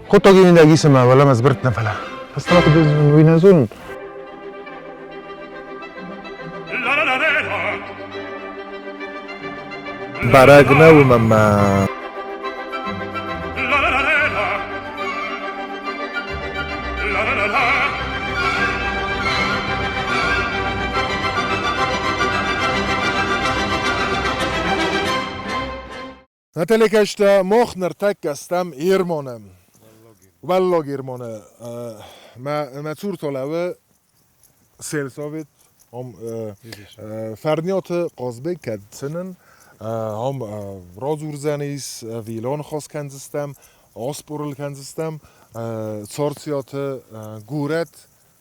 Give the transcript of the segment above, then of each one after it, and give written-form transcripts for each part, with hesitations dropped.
خودت اگه این دگیس ما ولی مزبرت نفله پس طبعا خود وینزون برگ نو مما نتلی کشته مخ نرتک کستم ایرمانم والله ایرمانه ما تور طلبه سیلساویت هم فرنیات قازبه کدسنن هم رازورزنیس ویلان خاص کنزستم آسپورل کنزستم سارسیات گورت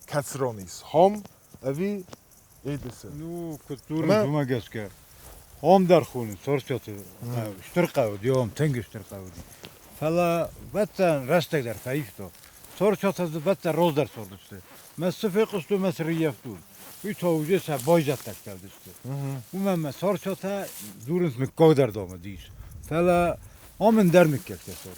کسرانیس هم اوی ایدسه نو کتور دوما گسکه هم در خونه سارسیات شترقه دیام تنگ شترقه فلا بطن رستک در تایفتا سارسیات از بطن روز در سردسته مسافه قصدو مسریفتون وی توجه سه بایزت تکتردسته من سارسیات دورنس مکاگ در دامه دیش فلا آمن در مکاگ سارد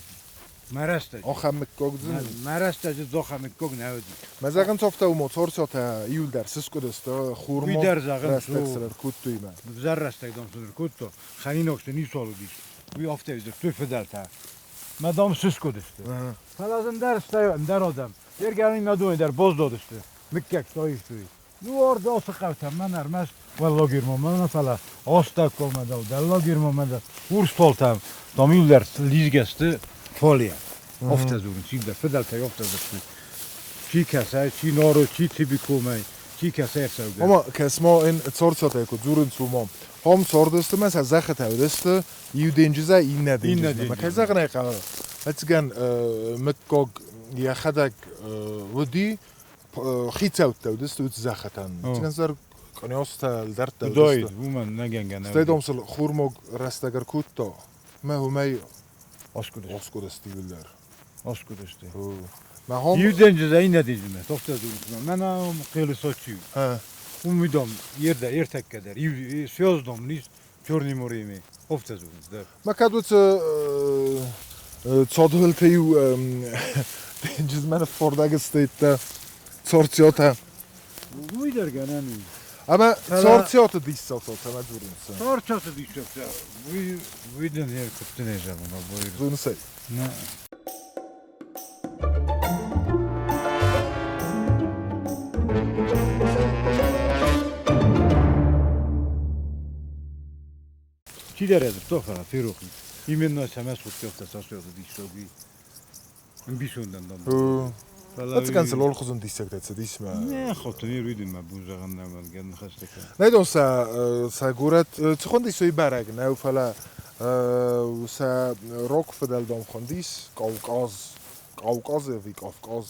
مرسته آخه مکاگ زن مرسته جز آخه مکاگ نودی مزاقن تافته و ما سارسیات ایول در سسکو دسته خورما در زاغن رستک سرر کود توی من بزر رستک دام سندر کود تو خنین اکسته نی سالو دیش وی آفته ویزر توی فدلتا مدام سسکو دسته فلا زن در استایو در آدم در گرمی مدوی در باز دادسته مکاگ تایش توی نور داست قوتم من ارمست والله گیرم من فلا آستا کومده و دلا گیرم من ورس تالتم دامیل در لیزگسته فالیا افته زورن چی در فدل تای افته زورن چی کسای چی نارو چی تیبی کومی چی کسای افسوگه اما کسما این سارسیات ایکو زورن سومام هم ساردسته من از زخت هودسته یو دنجزه این ندنجزه ما که زخ نیقه هتگن مکاگ یا خدک ودی خیت اوت دست اوت زختن. چون زر کنیاست درد دست. داید ومن نگنگن. استیدم سال خورمگ رستگر کوتا. ما همی آسکودستی ویلر. آسکودستی. ما هم. یودنج زایی ندیدیم. تفته دونم. من خیلی ساچیو. میدم یه تک کدر. سیازدم نیست. چورنی موریمی. تفته دونم. ما کدوت صادول تیو دنجز من فورداگ استیت سارسیات. ویدر گنانی. اما سارسیات دیست ما دوریم. سارسیات دیست. ویدن هر کتنه جامون. دونسه. نه. چی داره تو فرا فیروخی؟ ایمن نشمس بود که سارسیات دیستوگی. بیشوندن دام. Dat kan ze lol gezond die zegt dat ze die maar. Nee, god, nu ruiden maar boezen gaan nemen, gaan gasten. Nee, dan sa gorat, ze gewoon die zo berg, nou fala, sa rock verdel dan gewoon die, Kaukaz, wie Kafkaz.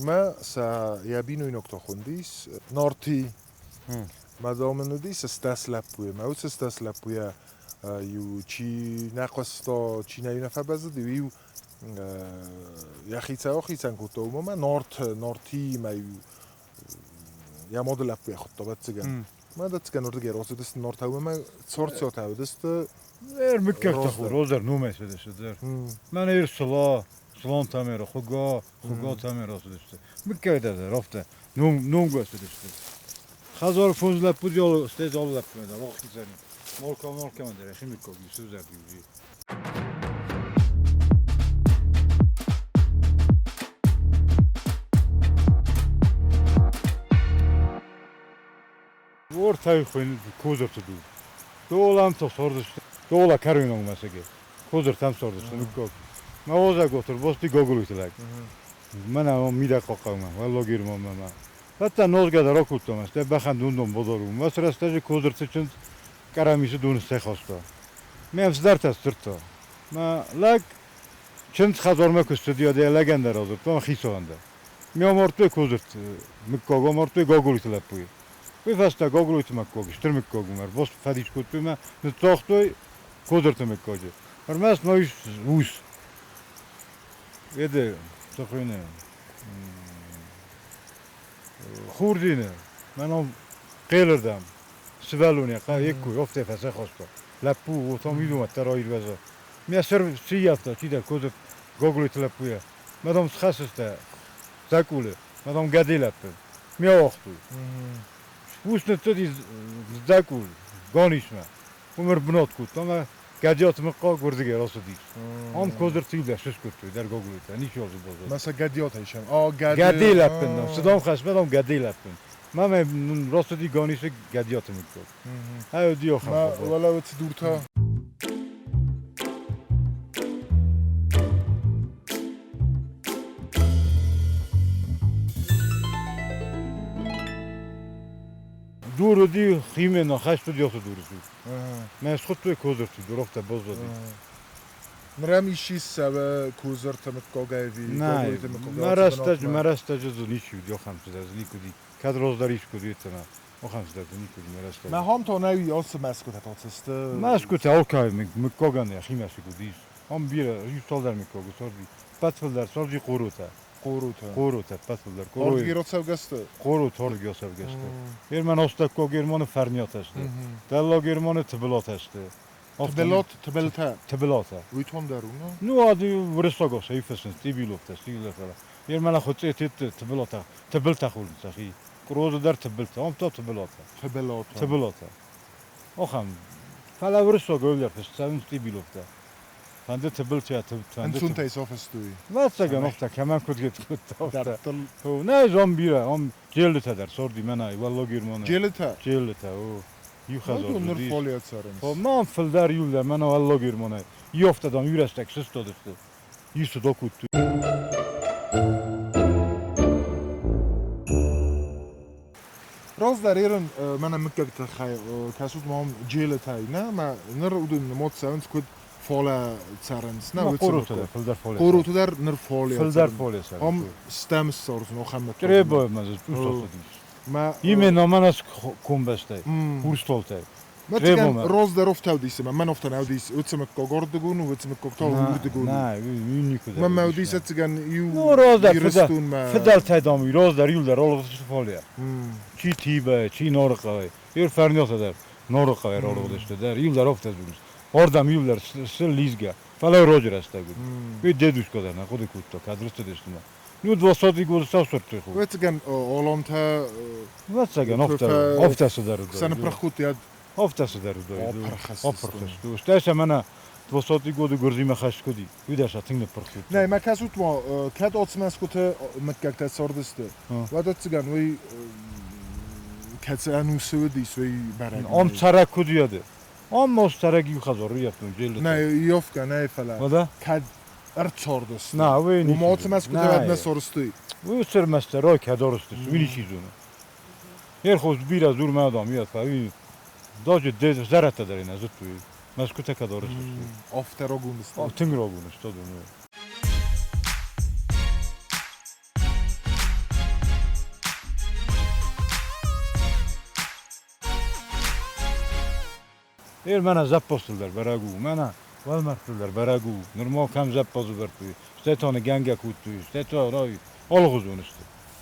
Maar sa ja binu in ook gewoon die, Norti. Maar dan men die sa staslapuye, maar ook staslapuye, you chi nakosta, chi na una fabaza die you. یخیت ها خیتن کوتاه و من نارتی می یا مدل لپی خود تا بتگن من دست کنار دیگر واسه دست نارت ها من سارسیات ها دست میکرد خود روزر نومه شده شده من ایر سلام تامیر خوگا تامیر شده میکرد از رفته نوم گوشته شده خزار فوز لپ بود یا استاد آل لپ میده وقتی زنی مالکا من درشی میکنی سوزر دیوی ورتای خوین کوزر تو دو. دولان تو سردش. دولا کارینم مسیگه. کوزر تام سردش. میگم. موازه گوتر باستی گوگلیت لگ. من هم میده کاکام. والله گیرم من. حتی نوزگه درا کوتام است. بخندوندم بودارم. مثلا استاج کوزر تچند کارامیش دونسته خواسته. میافزدارت است تو. ما لگ چند خزار مکستودیا دی لگند درازد. تو خیسونده. میامرتوی کوزر. میگم مرتوی گوگلیت لپوی. ویفستا گوگلیت مکوگی، شترم کوگی مر، باست فدیش کوت ما نتاختوی کودرت مکوجه. فرماس نویش ووس. ویده سخنه. خوردینه. منم قیلردم. سوالونی که یکوی افته فسخ است. لپو و تامیدوم تراییر وزه. میاسر سیافتا چی در کودرت گوگلیت لپویه. مدام خسسته زکوله مدام گدیلپن میاختو وست تدی زکول گانیشم عمر بنات کود اما گدیات مقا گردگی راست دی هم کوزر تیل داشتش کود در گوگلیت نیچه از باز مثلا گدیات هیشم گدیلپن صدام خش مدام گدیلپن من راست دی گانیش گدیات میکرد های دیو خم ولی وقت دورتا دور دی خیمه نخش تو دیات دورشی من خود توی کوزر تو درخت باز دادی مرام ایشیس سبب کوزر تمکو گاوی نه مرستج نیچی دیو خم از نیکودی کد روز داریش کودی تنا او خم از نیکودی مرستج ما هم تا نوی آس مسکوت هاتست مسکوت آلکای مکوگان یا خیمه کودیش هم بیره یه سال در مکوگو سردی پتفل در سردی قروته قروته پتفل در قروته آرگیرات سوگسته قروت آرگیا سوگسته گرمان استکو گرمان فرنیات هسته دلا گرمان تبلات هسته تبلاته ویتوام درونه نو آدی ورستاگوس ایفسن تیبیلوفت است تیبیلوفت گرمان خود تبلته خورد سخی قروت در تبلته هم تا تبلاته آخام فلا ورستاگو در فست سوم تیبیلوفته فانده تبلته فانده سون تیساف استوی واسه نقطه کمان کد هو نه زام بیره هم جلته در سردی منای والله گرمانه جلته او یخزار نور فعالیت سرم من فلدر یولده من والله گرمانه یافته دام یورستک سست داشته یوسو دکوت راز در ایران من مکت خیلی کسوت ما هم جلته نه ما نر اودم نماد سوند کد فعال سرنس نه قروت در نر فعالیت سرم هم ستم سرس نخم کربا مزه ما ایمه نامان از کم بسته ورستولته مثلا راز در افت اودیسه من افت اودیس اتسم کاغردگون و اتسم کاغتال وردگون نه نیکو من اودیس اتسگن یو راز در فدال تایدامی راز در یول در آلوز فعالیه چی تیبه چی نارقه یور فرنیات در نارقه رالودشته در یول در افت ازونس آردم یول در سل لیزگه فلا راجر است بود وی دیدوش کدر نه خود کوتا کادرست داشتم نو 200 گوزستا سرته خو وتگن آلانتا وتگن افتا سدر سن پرخوت یاد افتا سدر دو استاش من 200 گود گرزی مخش کدی ویداش تینگ پرخوت نه ما کسوت ما کد اتسمس کوت مککت سردسته و دتگن وی کس انو سودیس وی برای ام سرک کدیاده ام مسترگی خزار یافتم جلد نه یافت نه فلا ودا کد ارچاردست نه وی نیست و اتسمس کوت ود نسورستی وی سر مسترای کدارست وی چیزونه یر خوش بیر از دور مادام یاد فاوی داج دز زرت دارین از تو مسکوت کدارست افتراگونست تینگراگونست دونه ایر من زپاستل در براگو من والمرتل در براگو نرمال کم زپازو برپوی استتان گنگا کوتوی استتان رای آلغوزونست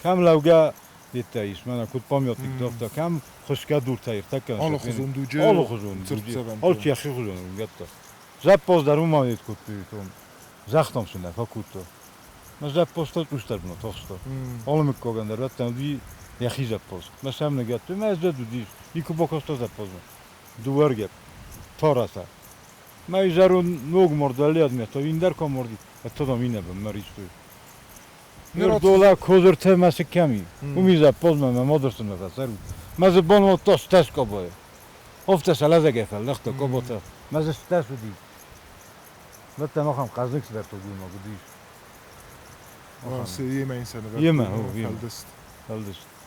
کم لوگا دیتا ایست من کود پامیاتیک دافتا کم خشکا دور تایر تکن آلغوزون دوجه آل چی اخی خوزونم گتا زپاز در اون مانید کوتوی توم زختم سنده فا کوتو من زپاستل دوست بنا تاخستا آلو میکوگن در وقتم دی یخی زپاز مثلا نگاتو من از دو دیش یکو باکاستا زپاز دوار گپ تاراسا ما یزارو نوگ مردالی ادمیت تا این در کام مردی تا دام اینه بم مریض نر دولا کوزرته ماس کمی امیزا پوزم ما مادرسن مفسر ما زبان و تاس تاس کابای افت سلاز گفل لخت کابوتا ما زستاس ودی وقتی ما خم قازنک در تو گوی ما گودیش واسه یه انسان یه هو فلدست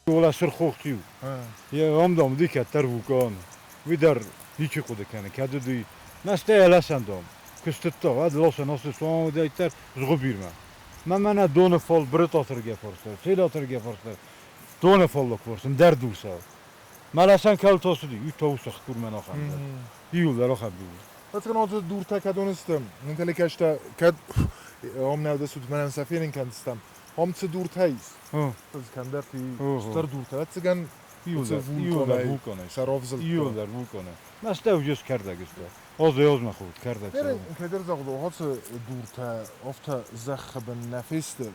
ولا سر خوختیو یه آمدام دی که تر وکان ویدر هیچی خوده کنه که دوی نسته الاسندام کستتا اد لاسه ناسه سوام دیتر زغبیر من دونه فال برت آتر گفرسته سیل آتر گفرسته دونه فال لکورسن در دوسا ملاسن کل تاسو دی یو تاو سخت کور من آخم یول در آخم بیول وقتی آنجا دور تکدونستم نمی‌تونی کشته کد هم نوده سود من سفیرین کندستم هم چه دور تایست از کندر تی ستر دور تا وقتی იულდარ ვულკანე. საrovzl. იულდარ ვულკანე. მასტევ ჯეს ქარდაგისტა. ოზეოზ ნახოთ ქარდაგს. Nere keder zagdo hat durta ofta zakhben nafiste.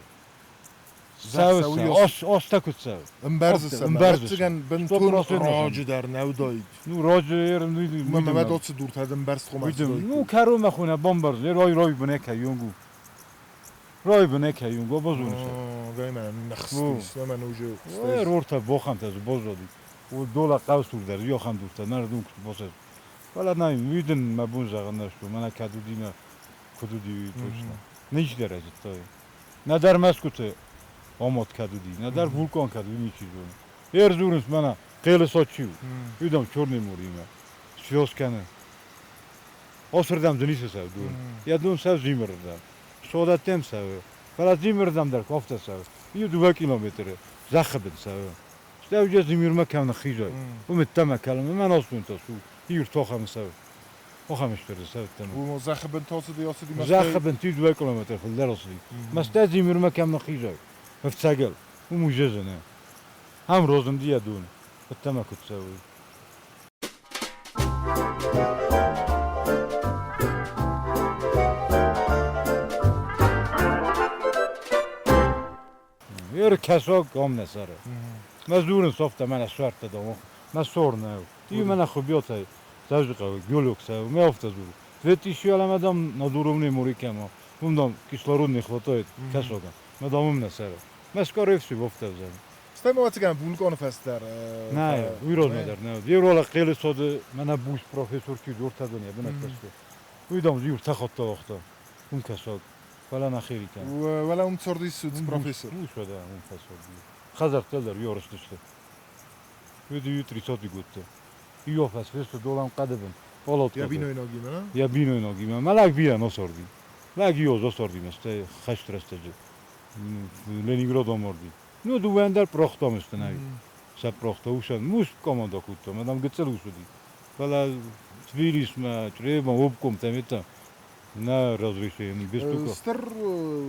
Ostakutsa. Imberzigen ben tun roju der nevdoid. ნუ როჯერ Mama dot durta den berst khomas. ნუ ქარო მახუნა ბომბარზე როი ბნეკა იუნგუ. როი ბნეკა იუნგუ ბოზუნსა. Gaymen nakhstis. Hemen ucu. რორთა ბოხანთას ბოზოდი. დოლა ყავსურდა იოხან დურთა ნარდუნ ბოსეს. Valla nay müydün ma bunzağınlar şu mana kadudina kududu точно. Niç derece tabii. Nadar maskutu omot kadudi. Nadar vulkan kadudi niç izonu. Erzurum's mana qeli soçu. Yudam çorni morima. Syoskane. Osrdam dnise savdu. Ya dun sav zimirda. Sodatem sav. Valla zimirdam der kofta sav. 2 kilometre. Zakhbet sav. Stavje zimirma kamna khijoy. Umittama kalama man osmun tasu. Hier toch aan mezelf. Och aan mezelf. Hoe zakhben tot de yosse die zakhben 2 kilometer van Lerosli. Maar steeds die muur kan nog hier. Heeft sagel. Hoe moet je ze nou? Ham rozen die doen. Het tema kut zo. Hier kasok om nesare. Maar doen softa mana zwarte dan. Maar zorn nou. Die mana khobiot Зажигаю, гёлёкса, меофтазур. 2000 аламадам на дуровне морикема. Умдам кислород не хватает, касога. Мадам умна сара. Ма скоро все вофтазам. Стамо циган вулкан фестер. Не, уйроз медер, не. Еврола қели соды, мана буш профессор чи жортадон я бина каске. Уйдам жур тахатта вақта. Ум касог. Вала на хири кан. Вала ум цордис профессор. Ну шода, ум фасор. Хазар телдер ёрыштышты. Уйду ютри соди гутте. იოფას ეს დოლამ ყადებენ პოლოთ я ბინოინო გიმა მალაგ ბია ნოსორდი ლაგიო ზოსორდი მასტე ხაშტრესტეჯი ლენინგრადო მორდი ნუ დუვენდარ პროხტომესტნაი სა პროხტო უშან მუს კომანდო კუტო მადამ გეცელუსუდი ყველა თბილისმა ჭრება ოპკომ თემეტა на разрешение без тука стар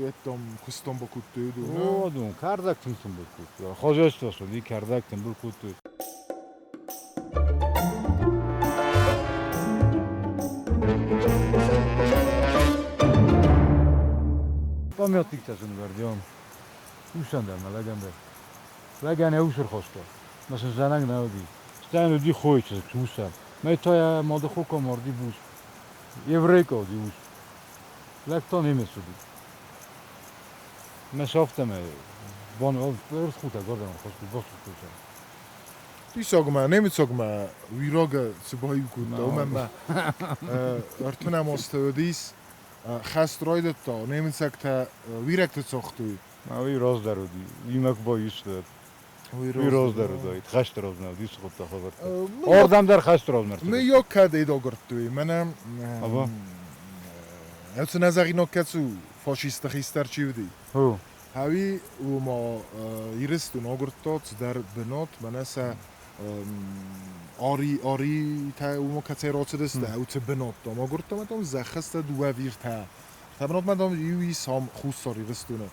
этом кустом бокуту о дун кардак тимсум бокуту хозяйство соди кардак тим бокуту Pamiętnik też on usiądę na legendę. Legenda już rozkoszta. Nasze zanang na odi. Stan odi chojcze kusa. My to ja modo choko mordi bus. Evrejko odi us. Lek to nie mesudi. My softeme. Bon, już chuta gordon chosku bosu kusa. Ти согма, неми согма, вирога цбой кунда, умема. Артуна мостодис, хастройдет то, неми сакта виректе цохтуй. Ma wie rozdaruди. Imak boyuster. Wie rozdarudi. Хастрозна, дис хотта хавар. Ордам дар хастрознар. Ми yok kade dogortuy. Мене Aba. Ето назаринок кацу фашист хистарчивди. Хо. Хави умо ирестун огортот дар бенот манаса اری تا اون کسی را چدسته او چه بنات دام آگرد دام زخسته دو ویر تا بنات من دام یوی سام خوش ساری رستونه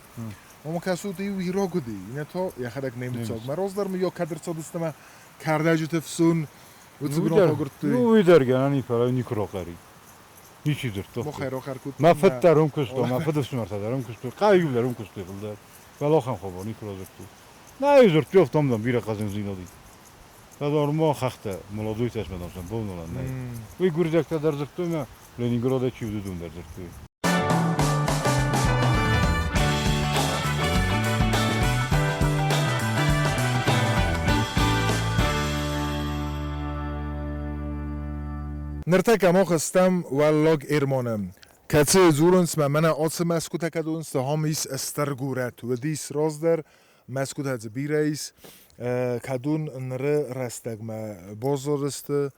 اما کسو دیوی را گدی اینه تا یه خدک نمی‌چاگ مراز دارم یا کدر چدسته من کرده جت فسون و چه بنات آگرد نو ویدر گنانی فرای نیکراقری نیچی درت ما خیر آخر کود ما فترم کستو ما فتشمار تدارم کستو قایب دارم کستو فلدر ولی خم خوابا نیکرازرتو نه یزرت بیفتم دام بیره قزن زینادی Kadar mı hakta молодой tesmeden sen bol olan ne? Ve gürecekte derzekte mi Leningrad'a çivdudum derzekte. Nırtak ama xıstam vallog ermanım. Katı zurunç memene atsı meskut kadunç da hamis estargurat ve dis razder meskut hadz bireis kadun nere rastagma bozoriste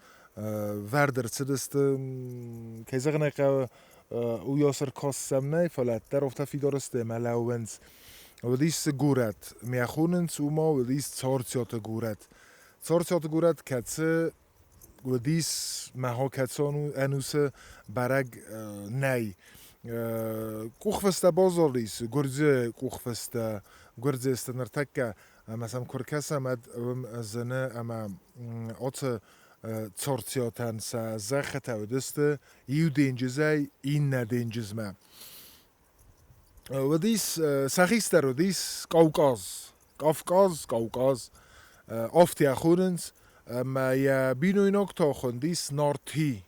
verder çidiste kezagna ka u yasır kassam ne falat der ofta fidoriste malawens و دیس گورت میخونن سوما و دیس چارچات گورت چارچات گورت کتسه و دیس مها کتسانو انوسه برگ نی کوخفسته بازار دیس گرزه کوخفسته گرزه است نرتکه مثلا کرکس امد زنه اما آت تورتیاتن سا زخت او دسته یو دینجزه این ندینجز ما و دیس سخیستر و دیس قوقاز آفتی خورنز ما یا بینو اینوک تا خوندیس نارتی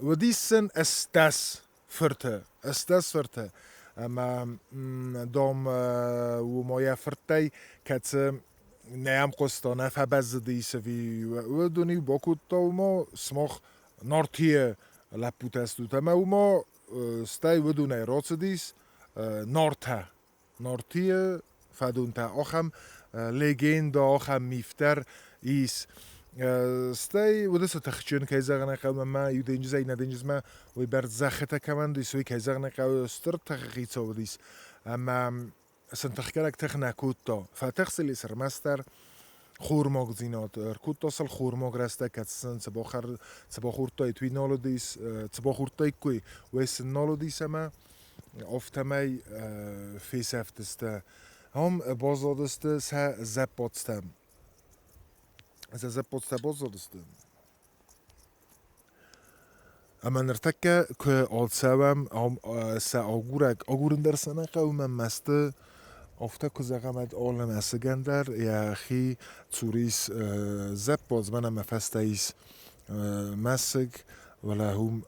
و دیسن استاس فرته اما دام و مایا فرتی کت نیم قستانه فبز دیسه و دونی باکوت تا ما سماخ نارتیه لپوت استوت اما و ما ستی و دونه راست دیس نارتیه فدونتا آخم لگند آخم میفتر ایس ستی و دست تخچون که زغنه قوم ما یو دینجز ای ندینجز ما وی برد زخته کمان دیس وی که زغنه قوم استر تخیص و دیس اما سنتخکرک تخ نکود تا فتخسلی سرمستر خورماگ زینات کود تاسل خورماگ رسته کتسن سبا خورتای توی نالو دیس سبا خورتای کوی ویس نالو دیس اما افتمی فیس افتسته هم بازادسته سه زبادسته زبادسته بازادسته اما نرتکه که آلسوام سه آگورن در سنه قوم مسته افته که زغمت عالم اسگندر یا خی توریس زباد من مفسته ایس مسگ ولی هم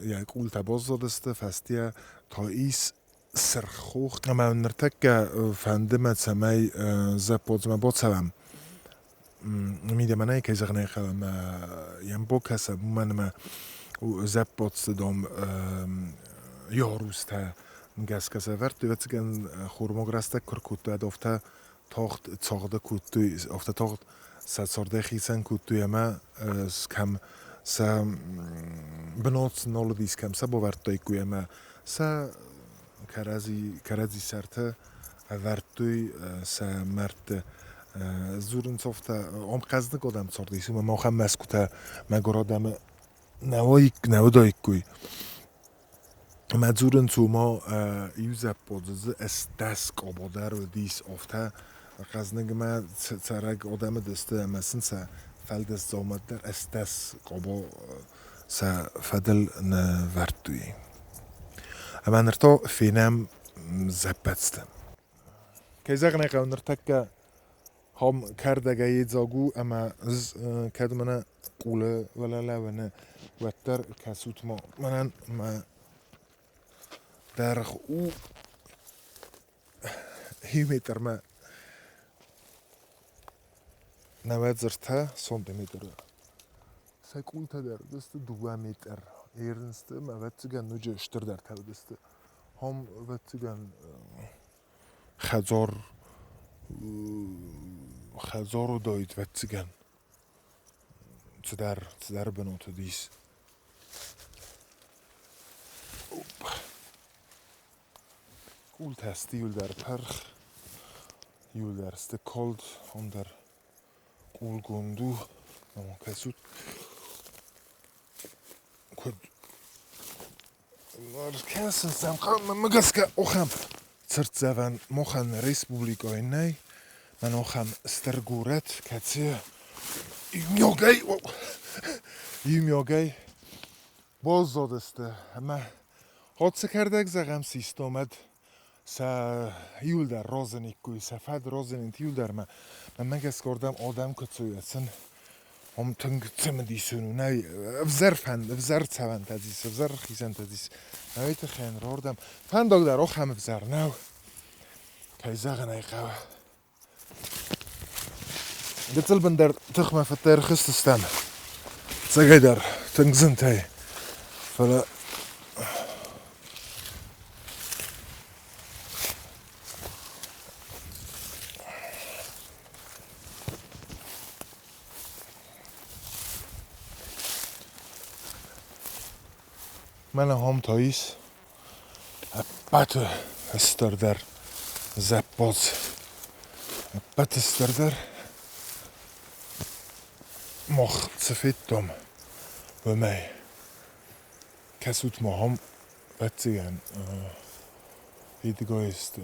یک اولتا بازادسته فستیه تا ایس سرخوخ اما نرتکه فندمت سمی زباد من بادسوام میده منه که زغنه خواهم یم با کسا من زبادسته دام یاروسته گس کسا ورد ویتگن خورماگ رسته کرکوتو افته تاخت تاخده کوتوی افته تاخت سرده خیسن کوتوی اما کم سا بنات نالو دیس کم سا با وردتای کوی اما سا کرازی سرته وردتوی سا مرد زورن صفته ام قصد قدم سردیسو ما خم مسکوته مگر آدم نوادای کوی مزورن تو ما یوزب بازه استاس قابادر و دیس افته قصد ما سرگ آدم دسته مثلا سا فلدست زامد در استاس قابا سا فدل نوردوی اما نرتا فینم زبادستم که زغنه قو نرتکه هم کرده گاید زاگو اما کد منه قوله ولا لونه وتر کسوت ما منن ما درخ او هیمتر ما 90 سانتیمتر سکولتا در دست 2 متر ایرنسته ما وتگن نوجه اشتر در تا دسته هم وتگن خزار و داید وتگن تدر بنوت دیس کول تستی یول در پرخ یول در است کالد هم در کول گندو اما کسود کد کسن سم قام مگس که اخم سرت زفن مخن ریسپوبلیکای نی من اخم استرگورت کتیه یومیاگی باز دادسته اما حادثه کرده زغم سیست آمد سا یول در رازنی کوی سفد رازنی یول در من گس کردم آدم کتوی اصلا هم تنگ تم دیسونو نه افزر تسوان تدیس افزر خیزن تدیس نویت خین راردم فن داگ در آخ هم افزر نو که زغنه قوه گتل بن در تخمه فتر خستستم سگای در تنگزن تای فلا من هم تاییس بات استردر زباز بات استردر مخ سفید دم و می کسوت ما هم باتیگن ایدگاه است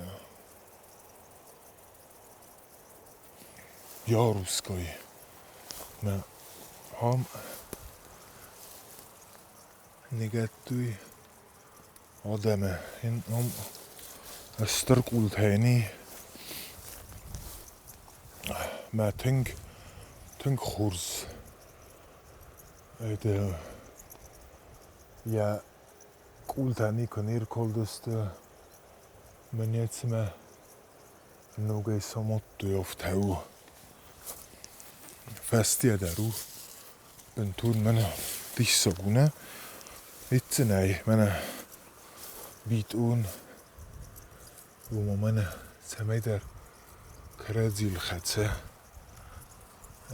Jaruskoj. Men ham negettui ademe. In ham sterk ultheni. Men tänk khurs. Det ja ultheni konir koldeste. Men jetzt me noga samottu joftau. Festia daru. Bentun mena tissagune. Itse näi mena bitun. Vuma mena semeder kredzil khatse.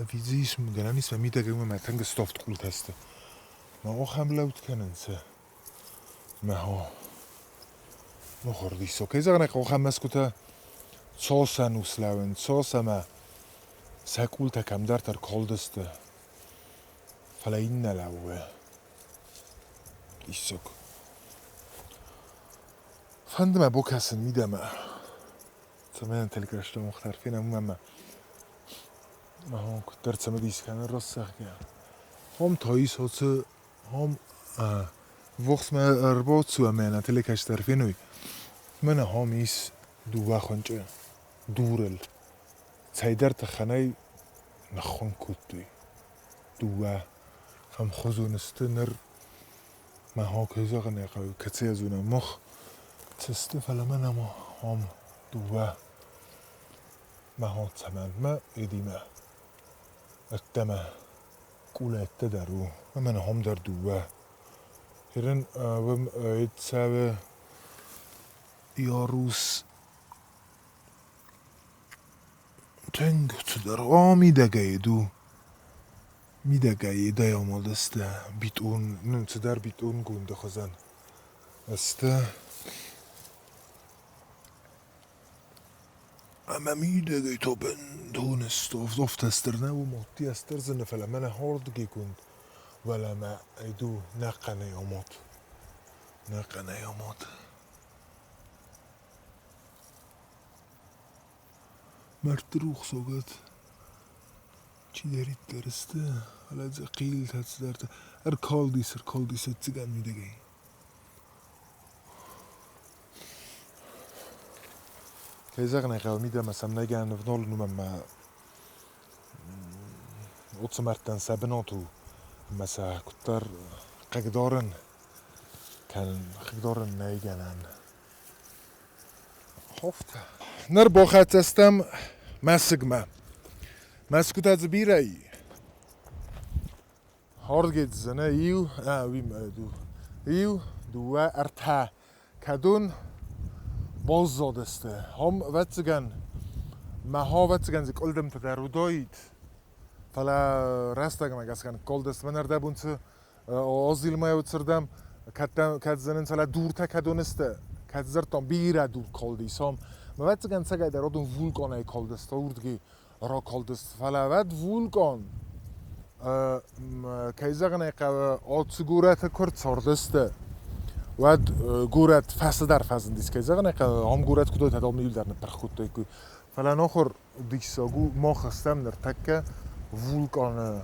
Avizis mudananis ma midagi ma tanga stoft kultaste. Ma ocham laut kenense. Ma ho. Nog ordis. Oké, zeg ik ocham meskuta. Sosa nuslauen, sosa ma. Sakulta kam dar koldeste. Fala inna laue. Isok. Fandma bokasen midama. زمان تلقاشته مختلفين أمامه ما هو كتر تمديس كان الرصاق يعني هم تايس هاتو هم وقت ما أربعة سو أمانة تلقاشته رفينوي من هامیس دو خونجه دورل سایدر تخنای نخون کودی دو فهم خزون استنر ما ها کجا قنقای کتی از اون مخ تستفل من ما هم دو ما ها تمام ما ادیمه اتما کوله اتدارو و من هم در دو هرن وم اتساو یاروس تنگ تدار میدگه دایا مالسته بیتون نم تدار بیتون گونده خزن استه اما میدگه تا بندون استوف دفت استرنه و موتی استرزنه فلا من هارد گی کند ولا ما ایدو نقنه یامات مرتروخ سوگت چی دارید درسته حالا از قیل تدس درده هر کال دیس تیگن میدگی که زغن اقاو میده مثلا نگن ونال نومم ما اوتس مرتن سبناتو مثلا کتر قگدارن کن قگدارن نیگنن هفته نر باخت استم مسگمه مسکوت از بیرایی هارد گیت زنه ایو دو ارتا کدون باز زادسته هم واتگن ما ها واتگن زی کلدم تدارو داید فلا راستگم اگه اسکن کلدست من ارده بونت آزیل ما یوتسردم کد زنن سلا دور تا کدونسته کد زرتان بیره دور کلدیسام ما واتگن سگای در آدم وولکان ای کلدست اوردگی را کلدست فلا وات وولکان کیزگن ای آتسگورت کرد سردسته واد گورت فسدر فزندیس کیزگن ای هم گورت کدوم تدام میل در نپرخوت تیکو فلا نخور دیکساگو ما خستم در تکه وولکان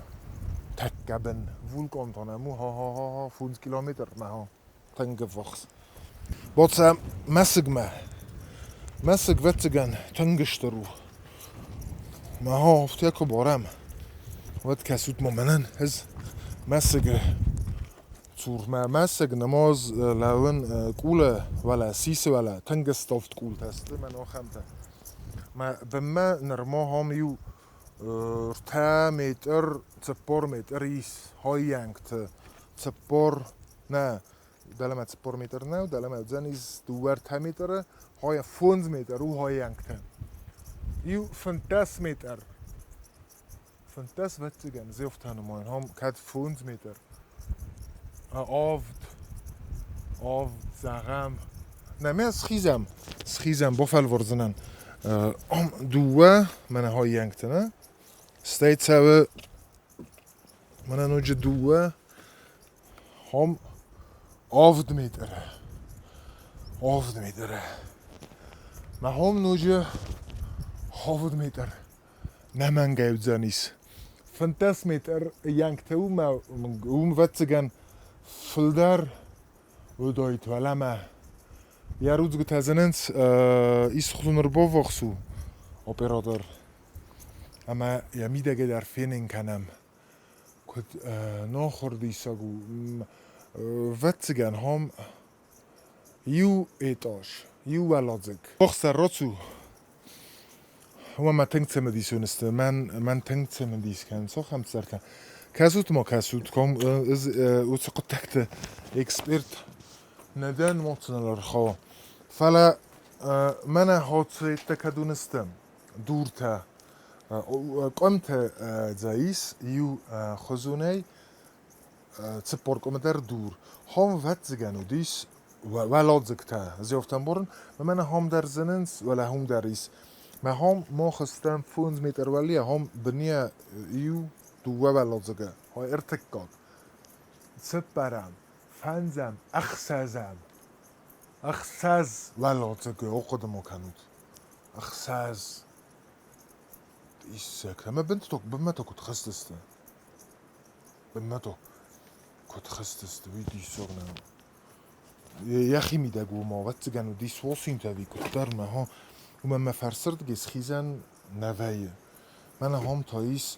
تکه بن وولکان تانمو ها 5 kilometer ما ها تنگ فخس باتسام مسگ واتگن تنگشترو ما ها افتیاکو بارم واد کسوت ممنن هز مسگ صور ما مسگ نماز لون کوله ولا سیسه ولا تنگستافت کول تست من آخمته ما بما نرما هامیو تا متر تپار متر ایس های ینگت تپار نه دلم تپار متر نه دلم زنیز دوار تا متر های 5 meter hoe های ینگت ایو 50 meter 50 wettigen زیفت هنمان هم کد 5 meter آف زغم نه سخیزم بافل ورزنن دوه من های ینگت نه ستیت سوه من نوجه دوه هم آفد میدره من هم نوجه آفد میدره nem geuzanis. Fantas meter yankte wetzigen fulder udoit walama. Ja rudz gut hazenens is khunur bovoxu operator. Ama ja midege der fenin kanam. Kut no khordi sagu wetzigen ham ju etosh. Ju walodzik. Boxer rotsu. ما تنگتم دیسونسته من تنگتم دیس کن سو هم سرکن کسوت ما کسوت کم از اوت قطعت اکسپرت ندن مطنلر خو فلا من هات تکدونستم دورته قمت زایس یو خزونه تسپور کمتر دور هم واتزگانو دیس ولاد زکته زیافتم برن و من هم در زننس ولا هم در ایس ما هم ما خستم فونز متر ولی هم بنیا یو دو ولاد زگه های ارتکاد سپرم فنزم اخساز ولاد زگه اقدم کنود اخساز ایسک ما بنت تو بمتو کت خستسته بمتو کت خستسته ویدی سرنم یخی میدگو ما وقتی گنو دیس واسین تاوی کت در ما ها و من فرسرد گیس خیزن نویه من هم تاییس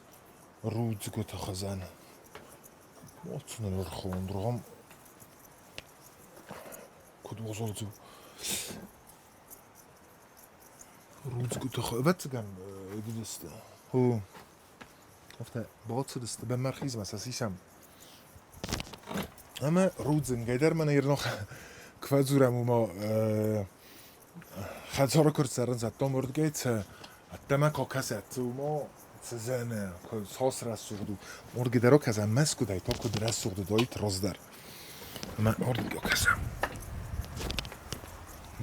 رودز گو تخزن ماتون الرخون درهم کد وزلزو رودز گو تخزن واتگن دیدسته هو افته باطل است به مرخیز مساسیشم اما رودزن گیدر من hier nog kwazurem ما خزار کرد سرن زدم ورد گیت دم کاکست ما سزنه ساس رسوردو ورد درو کزم مسکو دای تا کد رسوردو دایت رازدر من ورد گو کزم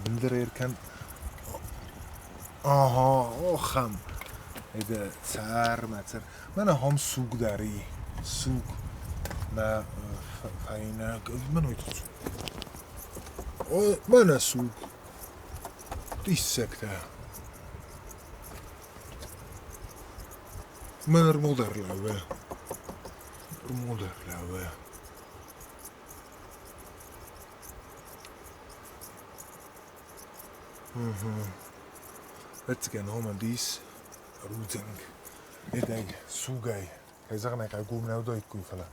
بلدر ایرکن آها آخم ایده سر متر من هم سوگ داری سوگ ما فاینه من اویتو سوگ من سوگ دیسکته من مدر لوه Wetzigen haben dies Rudeng Edeg Sugay Hij zegt mij ga goed nou dood koefelen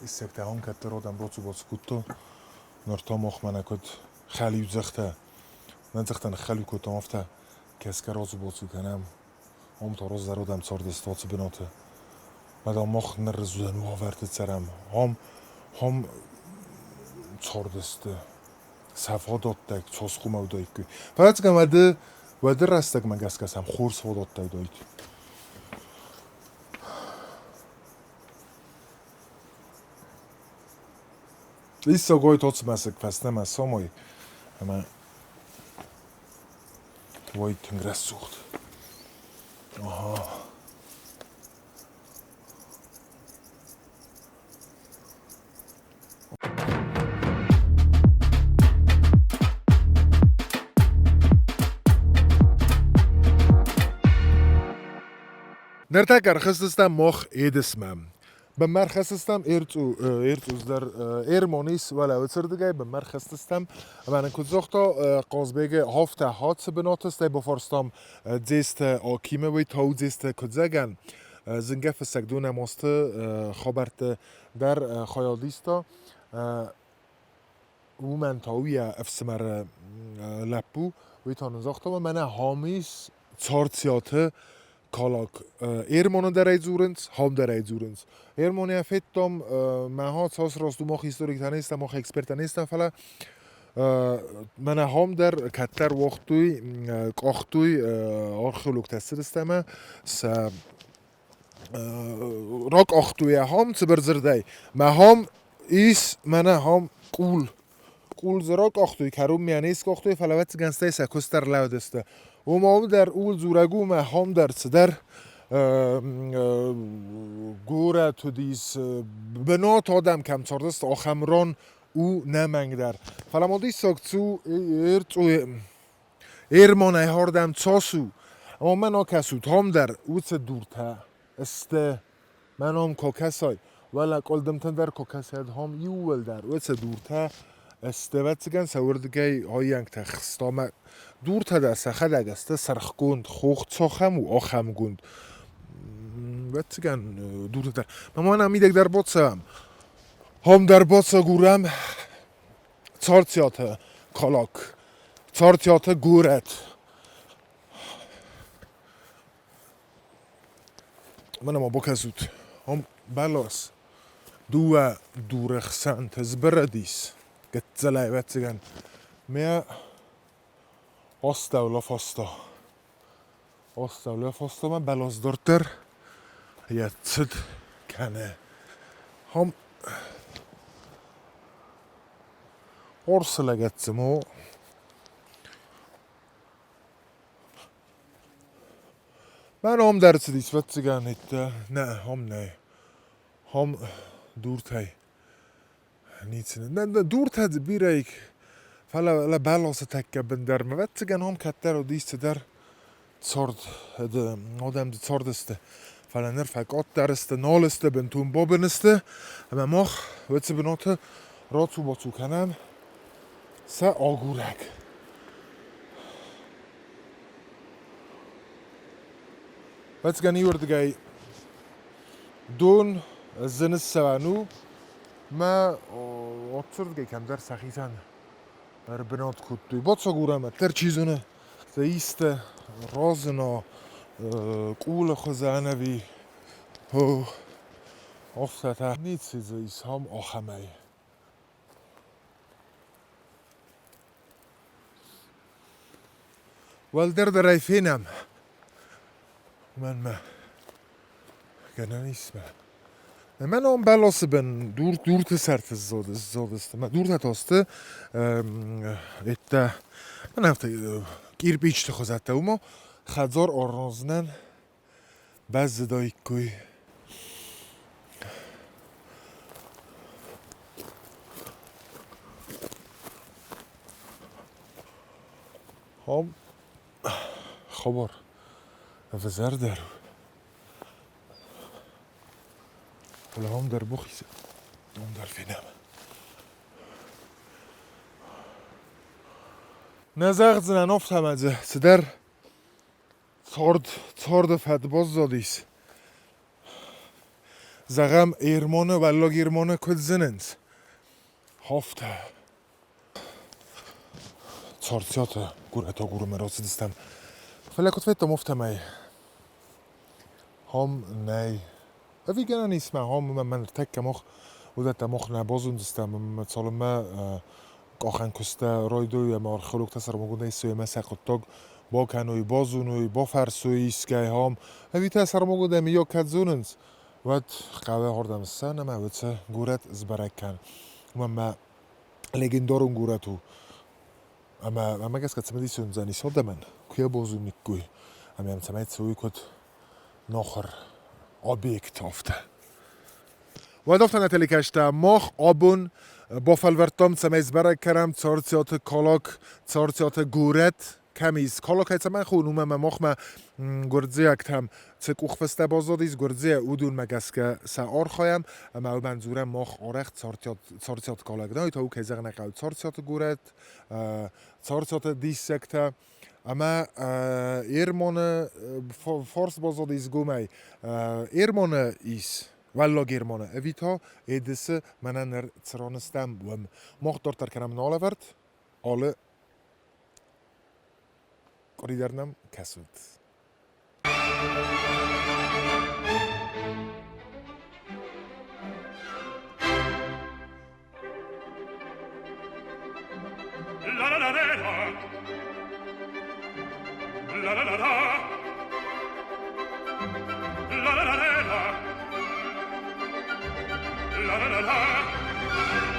is zegt hij hangt er dan brood wat scootto naar Tomoch man ik het Khaliu zegt hij من zegt een Khaliu kot afta keska rozu bozu kanam om te roz daar odam soort staat benoten maar dan mocht naar zo'n wavert het seram هم چهاردسته صفا داد تک چاس خوم او داید که فقط که وده رستک من گس کسم خورس فا داد تک داید ایسا گای تاц مسک فستم از سامای اما وای تنگرس سوخت آها نرتاكر خصستم مخ ايدسمم بمر خصستم ارتوز در ارمونيس ولا وتردگاي بمر خصستم من كوزوختا قازبege هفته هات بناتست بفرستم زيست اكيمه وي تو زيست كوزگن زنگف سگدون ماست خبرت در خياليستا ومن تاوية افسمر لپو وي تانزاختا و من هاميس چارتسياته کالاک ایرمانو در ایزورنس هم در ایزورنس ایرمانی افیتم ماها ساس راستو ماخ هیستوریک تنیستم ماخ اکسپرت تنیستم فلا من هم در کتر وقتوی کاختوی آرخیولوگ تسترستم س راک آختوی هم سبرزردی ما هم ایس من هم قول زراک آختوی کروم میانیس آختوی فلوت گنسته سکوستر لودسته و ما در اول زورگو ما هم در صدر گوره تو دیس بنات آدم کم چاردست آخمران او نمنگدر فلامودی ساکتو ایرمانه هاردم چاسو اما من آکسود هم در اوت دورته استه من هم کاکسای ولی قلدم تندر کاکساید هم یول در اوت دورته استه واتسگن سوردگی هاینگ تخستام دورته در سخد اگسته سرخگوند خوخت ساخم و آخم گوند واتسگن دورته در من امیدک در باتسم هم در باتسا گورم چارتیات کالاک چارتیات گورت من ما بکزود هم بلاس دورخسان تزبردیس گتزلای واتسگن میا آستا ولا فاستا من بلاس دارتر یتسد کنه هم Orsala getsem o ben ham dersi dis vetzigen hitte ne ham nej ham durtej nitsine ne durtej bireik fala balance tekka bender me vetzigen ham katter och dis der sort de odem de sorteste fala nerfak otterste noleste bentum bobeneste men mag vetze benote ratsu batsu kanam سه آگورک بس گنی وردگی دون زن سوانو ما آتشردگی کم در سخیتن در بنات کدوی بات آگورم تر چیزونه زیست رازنا قول خزانه بی هو آفته نیت زیست هم آخمه والدر رایفینم من ما کنن اسمه من اون بالاس بن دور تسرت زادست من دور تاسته ات من هفته گیر بیچ تخوزته اما خزار آرنازنن باز دایی کوی هم خبر افزر در ولی هم در بخیزه هم در فینم نزاق زنن افتم از سدر تارد فدباز زادیس زغم ایرمانه ولا گیرمانه کد زنند هفته چارتیات تا گورو مراسی دستم فلکت ویتم افتم ای هم نی اوی گنه نیسمه هم من تکه مخ ودت مخ نبازون دستم مثلا آخن کسته رای دوی مار خلوق تسر مگونده ایسوی مسخت تاگ با کنوی بازونوی با فرسوی ایسکی هم اوی تسر مگونده می یا کت زوننز ود قوه هردم سنه ما ودسه گورت زبرک کن ما لگندارون گورتو اما گس کت سمدی سون زنی ساده من کیا بازو میگوی اما هم سمت سوی کد نخر آبیکت افته و دفتن اتلی کشته ماخ آبون با فلورتام سمیز برای کرم چارتیات کالاک چارتیات گورت کمیز کالاک هیچ من خونومه ماخ ما گردزی اکتم چک اخفسته بازادیز گردزی اودون مگس که سعار خوایم اما او منظورم ماخ آرخت چارتیات کالاک دایی تا او که زغنه قوی چارتیات گورت چارتیات دیس اکته اما ایرمان فارس بازادیز گومی ایرمان ایس ولا گیرمانه اویتا ایدسه منن نر ترانستم بوم مختار ترکنم نالورد آله قریدرنم کسود La la la la la la la la la la la la la la la la